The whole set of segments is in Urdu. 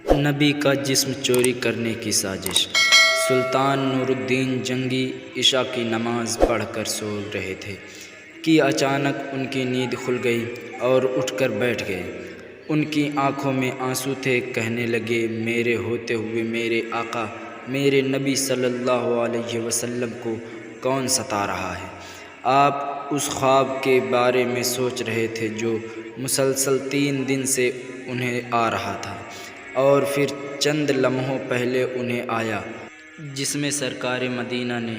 نبی کا جسم چوری کرنے کی سازش۔ سلطان نور الدین جنگی عشاء کی نماز پڑھ کر سو رہے تھے کہ اچانک ان کی نیند کھل گئی اور اٹھ کر بیٹھ گئے۔ ان کی آنکھوں میں آنسو تھے۔ کہنے لگے، میرے ہوتے ہوئے میرے آقا میرے نبی صلی اللہ علیہ وسلم کو کون ستا رہا ہے؟ آپ اس خواب کے بارے میں سوچ رہے تھے جو مسلسل 3 دن سے انہیں آ رہا تھا، اور پھر چند لمحوں پہلے انہیں آیا، جس میں سرکار مدینہ نے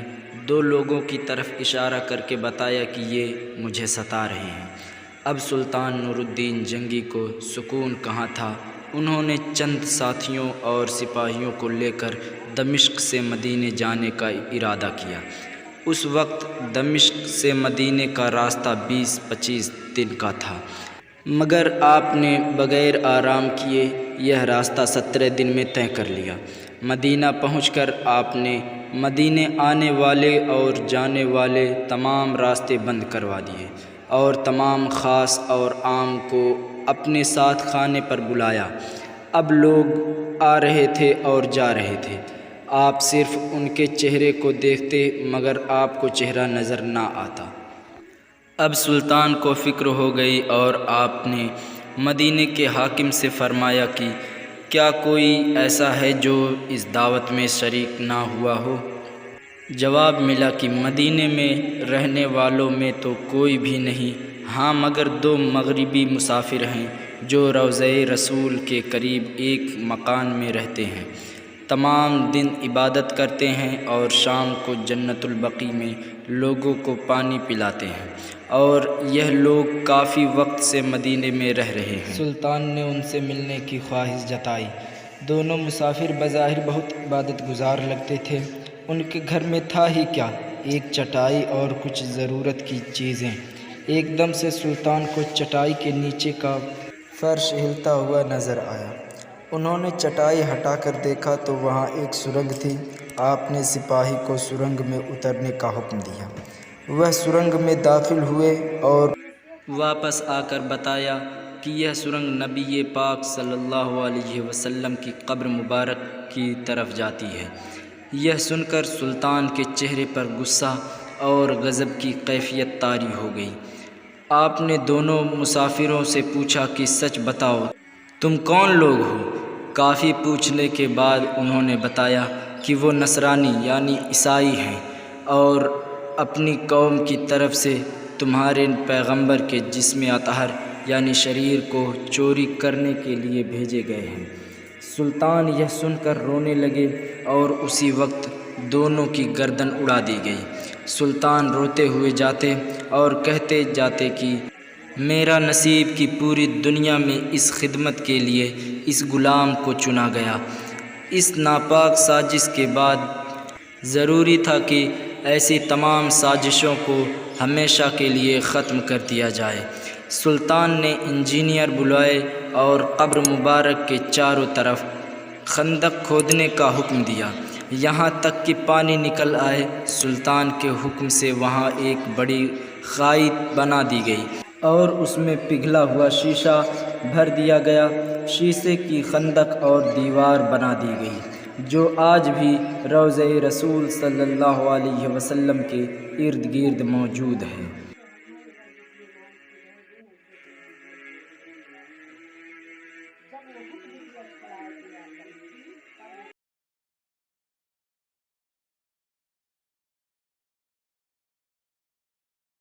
2 لوگوں کی طرف اشارہ کر کے بتایا کہ یہ مجھے ستا رہے ہیں۔ اب سلطان نور الدین جنگی کو سکون کہاں تھا۔ انہوں نے چند ساتھیوں اور سپاہیوں کو لے کر دمشق سے مدینے جانے کا ارادہ کیا۔ اس وقت دمشق سے مدینے کا راستہ 20-25 دن کا تھا، مگر آپ نے بغیر آرام کیے یہ راستہ 17 دن میں طے کر لیا۔ مدینہ پہنچ کر آپ نے مدینے آنے والے اور جانے والے تمام راستے بند کروا دیے، اور تمام خاص اور عام کو اپنے ساتھ خانے پر بلایا۔ اب لوگ آ رہے تھے اور جا رہے تھے، آپ صرف ان کے چہرے کو دیکھتے مگر آپ کو چہرہ نظر نہ آتا۔ اب سلطان کو فکر ہو گئی اور آپ نے مدینے کے حاکم سے فرمایا کہ کیا کوئی ایسا ہے جو اس دعوت میں شریک نہ ہوا ہو؟ جواب ملا کہ مدینے میں رہنے والوں میں تو کوئی بھی نہیں، ہاں مگر 2 مغربی مسافر ہیں جو روضہ رسول کے قریب ایک مکان میں رہتے ہیں، تمام دن عبادت کرتے ہیں اور شام کو جنت البقیع میں لوگوں کو پانی پلاتے ہیں، اور یہ لوگ کافی وقت سے مدینے میں رہ رہے ہیں۔ سلطان نے ان سے ملنے کی خواہش جتائی۔ دونوں مسافر بظاہر بہت عبادت گزار لگتے تھے۔ ان کے گھر میں تھا ہی کیا، ایک چٹائی اور کچھ ضرورت کی چیزیں۔ ایک دم سے سلطان کو چٹائی کے نیچے کا فرش ہلتا ہوا نظر آیا۔ انہوں نے چٹائی ہٹا کر دیکھا تو وہاں ایک سرنگ تھی۔ آپ نے سپاہی کو سرنگ میں اترنے کا حکم دیا۔ وہ سرنگ میں داخل ہوئے اور واپس آ کر بتایا کہ یہ سرنگ نبی پاک صلی اللہ علیہ وسلم کی قبر مبارک کی طرف جاتی ہے۔ یہ سن کر سلطان کے چہرے پر غصہ اور غضب کی کیفیت طاری ہو گئی۔ آپ نے دونوں مسافروں سے پوچھا کہ سچ بتاؤ، تم کون لوگ ہو؟ کافی پوچھنے کے بعد انہوں نے بتایا کہ وہ نصرانی یعنی عیسائی ہیں، اور اپنی قوم کی طرف سے تمہارے پیغمبر کے جسم اطہر یعنی شریر کو چوری کرنے کے لیے بھیجے گئے ہیں۔ سلطان یہ سن کر رونے لگے اور اسی وقت دونوں کی گردن اڑا دی گئی۔ سلطان روتے ہوئے جاتے اور کہتے جاتے کہ میرا نصیب کہ پوری دنیا میں اس خدمت کے لیے اس غلام کو چنا گیا۔ اس ناپاک سازش کے بعد ضروری تھا کہ ایسی تمام سازشوں کو ہمیشہ کے لیے ختم کر دیا جائے۔ سلطان نے انجینئر بلائے اور قبر مبارک کے چاروں طرف خندق کھودنے کا حکم دیا، یہاں تک کہ پانی نکل آئے۔ سلطان کے حکم سے وہاں ایک بڑی خائی بنا دی گئی اور اس میں پگھلا ہوا شیشہ بھر دیا گیا۔ شیشے کی خندق اور دیوار بنا دی گئی جو آج بھی روضہ رسول صلی اللہ علیہ وسلم کے ارد گرد موجود ہے۔